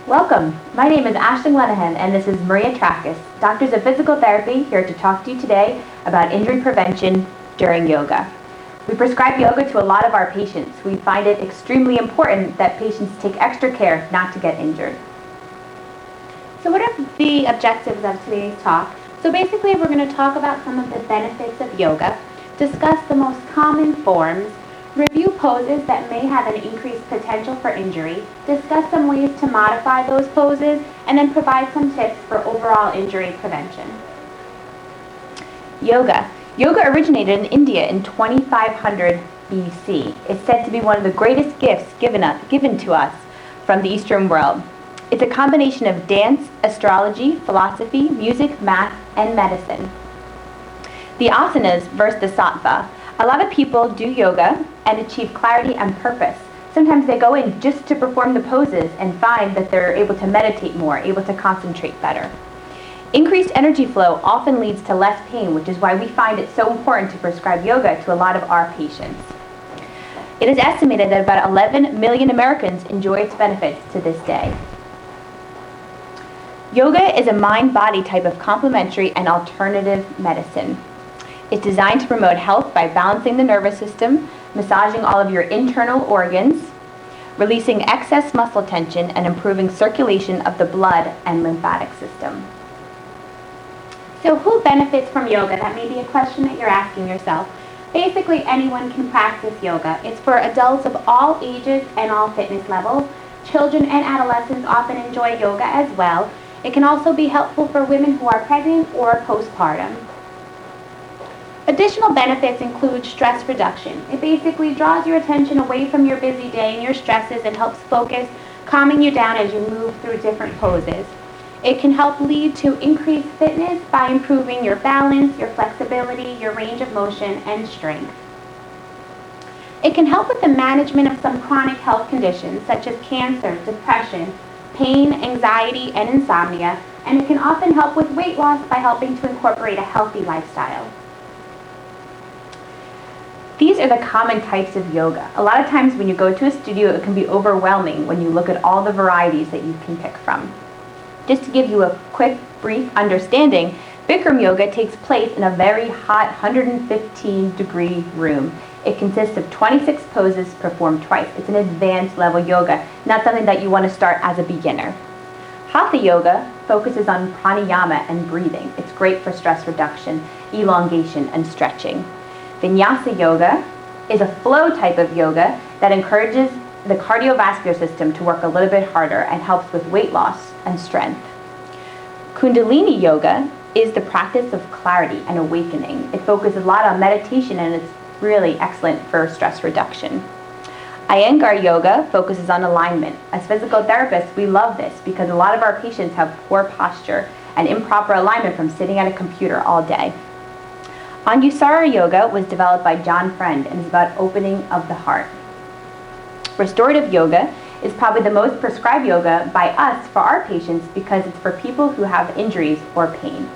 Welcome. My name is Linehan, and this is Maria Trakas, Doctors of Physical Therapy, here to talk to you today about injury prevention during yoga. We prescribe yoga to a lot of our patients. We find it extremely important that patients take extra care not to get injured. So what are the objectives of today's talk? So basically we're going to talk about some of the benefits of yoga, discuss the most common forms, review poses that may have an increased potential for injury, discuss some ways to modify those poses, and then provide some tips for overall injury prevention. Yoga. Yoga originated in India in 2500 BC. It's said to be one of the greatest gifts given to us from the Eastern world. It's a combination of dance, astrology, philosophy, music, math, and medicine. The asanas versus the sattva. A lot of people do yoga and achieve clarity and purpose. Sometimes they go in just to perform the poses and find that they're able to meditate more, able to concentrate better. Increased energy flow often leads to less pain, which is why we find it so important to prescribe yoga to a lot of our patients. It is estimated that about 11 million Americans enjoy its benefits to this day. Yoga is a mind-body type of complementary and alternative medicine. It's designed to promote health by balancing the nervous system, massaging all of your internal organs, releasing excess muscle tension, and improving circulation of the blood and lymphatic system. So who benefits from yoga? That may be a question that you're asking yourself. Basically, anyone can practice yoga. It's for adults of all ages and all fitness levels. Children and adolescents often enjoy yoga as well. It can also be helpful for women who are pregnant or postpartum. Additional benefits include stress reduction. It basically draws your attention away from your busy day and your stresses and helps focus, calming you down as you move through different poses. It can help lead to increased fitness by improving your balance, your flexibility, your range of motion, and strength. It can help with the management of some chronic health conditions such as cancer, depression, pain, anxiety, and insomnia, and it can often help with weight loss by helping to incorporate a healthy lifestyle. These are the common types of yoga. A lot of times when you go to a studio, it can be overwhelming when you look at all the varieties that you can pick from. Just to give you a quick, brief understanding, Bikram yoga takes place in a very hot 115-degree room. It consists of 26 poses performed twice. It's an advanced level yoga, not something that you want to start as a beginner. Hatha yoga focuses on pranayama and breathing. It's great for stress reduction, elongation, and stretching. Vinyasa yoga is a flow type of yoga that encourages the cardiovascular system to work a little bit harder and helps with weight loss and strength. Kundalini yoga is the practice of clarity and awakening. It focuses a lot on meditation and it's really excellent for stress reduction. Iyengar yoga focuses on alignment. As physical therapists, we love this because a lot of our patients have poor posture and improper alignment from sitting at a computer all day. Anusara yoga was developed by John Friend and is about opening of the heart. Restorative yoga is probably the most prescribed yoga by us for our patients because it's for people who have injuries or pain.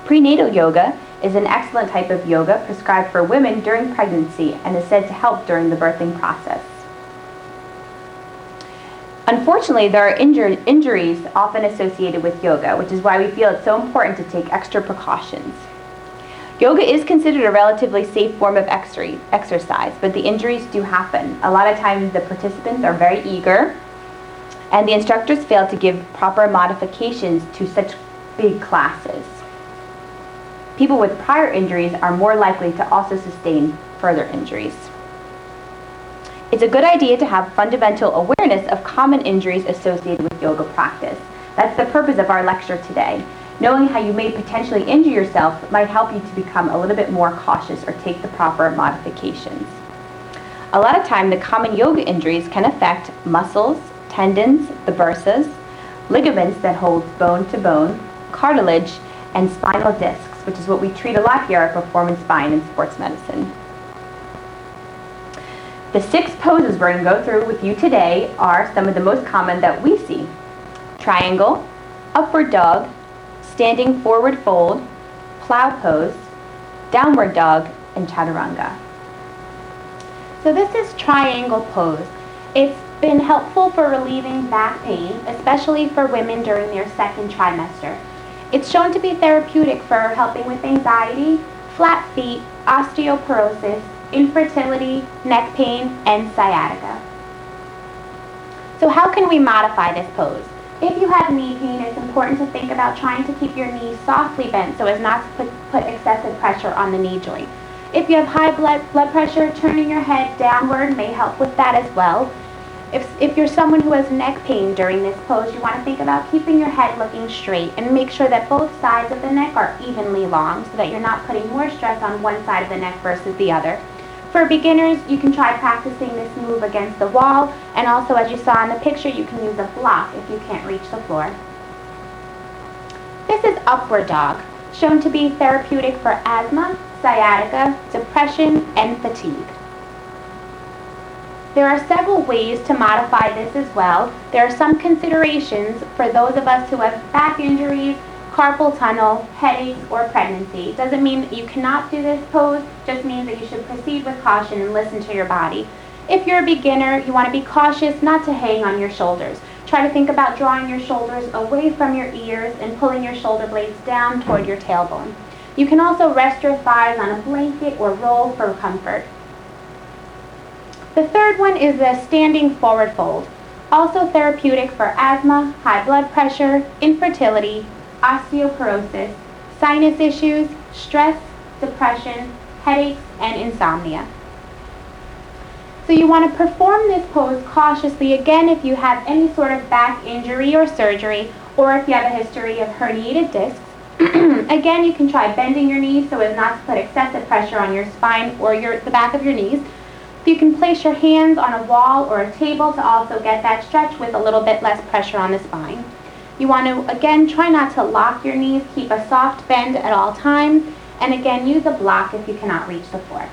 Prenatal yoga is an excellent type of yoga prescribed for women during pregnancy and is said to help during the birthing process. Unfortunately, there are injuries often associated with yoga, which is why we feel it's so important to take extra precautions. Yoga is considered a relatively safe form of exercise, but the injuries do happen. A lot of times the participants are very eager, and the instructors fail to give proper modifications to such big classes. People with prior injuries are more likely to also sustain further injuries. It's a good idea to have fundamental awareness of common injuries associated with yoga practice. That's the purpose of our lecture today. Knowing how you may potentially injure yourself might help you to become a little bit more cautious or take the proper modifications. A lot of time, the common yoga injuries can affect muscles, tendons, the bursas, ligaments that hold bone to bone, cartilage, and spinal discs, which is what we treat a lot here at Performance Spine and Sports Medicine. The 6 poses we're going to go through with you today are some of the most common that we see. Triangle, upward dog, standing forward fold, plow pose, downward dog, and chaturanga. So this is triangle pose. It's been helpful for relieving back pain, especially for women during their second trimester. It's shown to be therapeutic for helping with anxiety, flat feet, osteoporosis, infertility, neck pain, and sciatica. So how can we modify this pose? If you have knee pain, it's important to think about trying to keep your knees softly bent so as not to put excessive pressure on the knee joint. If you have high blood pressure, turning your head downward may help with that as well. If you're someone who has neck pain during this pose, you want to think about keeping your head looking straight and make sure that both sides of the neck are evenly long so that you're not putting more stress on one side of the neck versus the other. For beginners, you can try practicing this move against the wall, and also, as you saw in the picture, you can use a block if you can't reach the floor. This is upward dog, shown to be therapeutic for asthma, sciatica, depression, and fatigue. There are several ways to modify this as well. There are some considerations for those of us who have back injuries, carpal tunnel, headaches, or pregnancy. It doesn't mean that you cannot do this pose, just means that you should proceed with caution and listen to your body. If you're a beginner, you want to be cautious not to hang on your shoulders. Try to think about drawing your shoulders away from your ears and pulling your shoulder blades down toward your tailbone. You can also rest your thighs on a blanket or roll for comfort. The third one is the standing forward fold, also therapeutic for asthma, high blood pressure, infertility, osteoporosis, sinus issues, stress, depression, headaches, and insomnia. So you want to perform this pose cautiously, again, if you have any sort of back injury or surgery, or if you have a history of herniated discs. Again, you can try bending your knees so as not to put excessive pressure on your spine or the back of your knees. You can place your hands on a wall or a table to also get that stretch with a little bit less pressure on the spine. You want to, again, try not to lock your knees, keep a soft bend at all times, and again, use a block if you cannot reach the floor.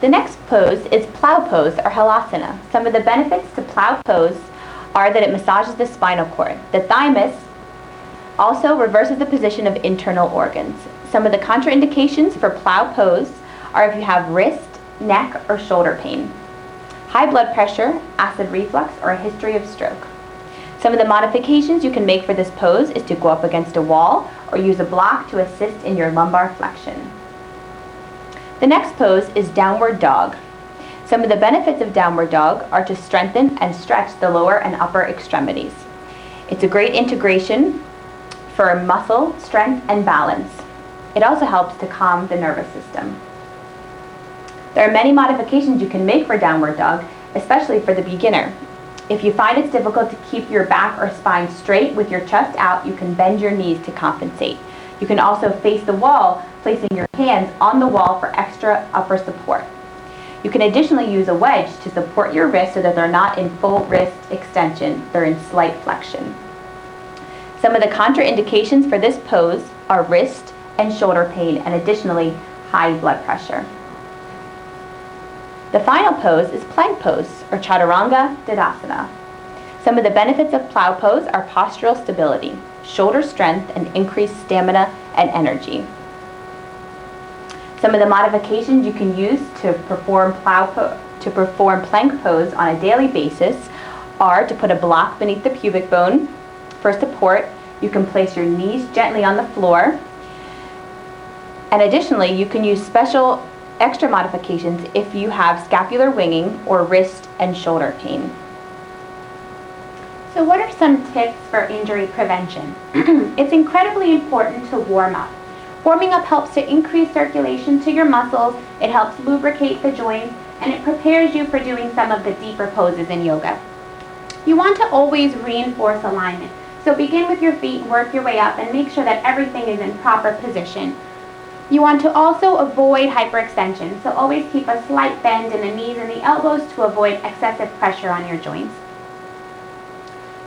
The next pose is plow pose or halasana. Some of the benefits to plow pose are that it massages the spinal cord. The thymus also reverses the position of internal organs. Some of the contraindications for plow pose are if you have wrist, neck, or shoulder pain, high blood pressure, acid reflux, or a history of stroke. Some of the modifications you can make for this pose is to go up against a wall or use a block to assist in your lumbar flexion. The next pose is downward dog. Some of the benefits of downward dog are to strengthen and stretch the lower and upper extremities. It's a great integration for muscle strength and balance. It also helps to calm the nervous system. There are many modifications you can make for downward dog, especially for the beginner. If you find it's difficult to keep your back or spine straight with your chest out, you can bend your knees to compensate. You can also face the wall, placing your hands on the wall for extra upper support. You can additionally use a wedge to support your wrists so that they're not in full wrist extension, they're in slight flexion. Some of the contraindications for this pose are wrist and shoulder pain and additionally high blood pressure. The final pose is plank pose, or chaturanga dandasana. Some of the benefits of plow pose are postural stability, shoulder strength, and increased stamina and energy. Some of the modifications you can use to perform plank pose on a daily basis are to put a block beneath the pubic bone for support. You can place your knees gently on the floor, and additionally, you can use special extra modifications if you have scapular winging or wrist and shoulder pain. So what are some tips for injury prevention? It's incredibly important to warm up. Warming up helps to increase circulation to your muscles, it helps lubricate the joints, and it prepares you for doing some of the deeper poses in yoga. You want to always reinforce alignment. So begin with your feet, work your way up, and make sure that everything is in proper position. You want to also avoid hyperextension, so always keep a slight bend in the knees and the elbows to avoid excessive pressure on your joints.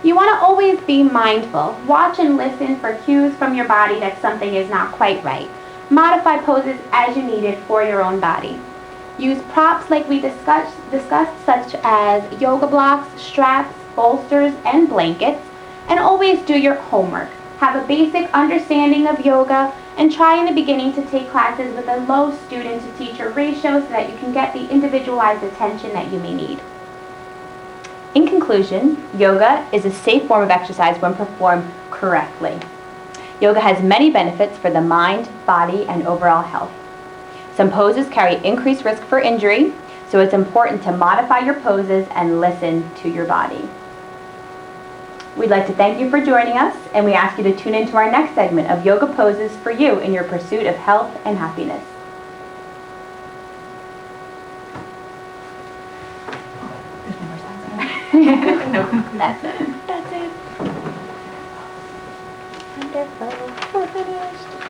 You want to always be mindful. Watch and listen for cues from your body that something is not quite right. Modify poses as you need it for your own body. Use props like we discussed such as yoga blocks, straps, bolsters, and blankets, and always do your homework. Have a basic understanding of yoga and try in the beginning to take classes with a low student-to-teacher ratio so that you can get the individualized attention that you may need. In conclusion, yoga is a safe form of exercise when performed correctly. Yoga has many benefits for the mind, body, and overall health. Some poses carry increased risk for injury, so it's important to modify your poses and listen to your body. We'd like to thank you for joining us, and we ask you to tune into our next segment of yoga poses for you in your pursuit of health and happiness. No, that's it. That's it. Wonderful. We're finished.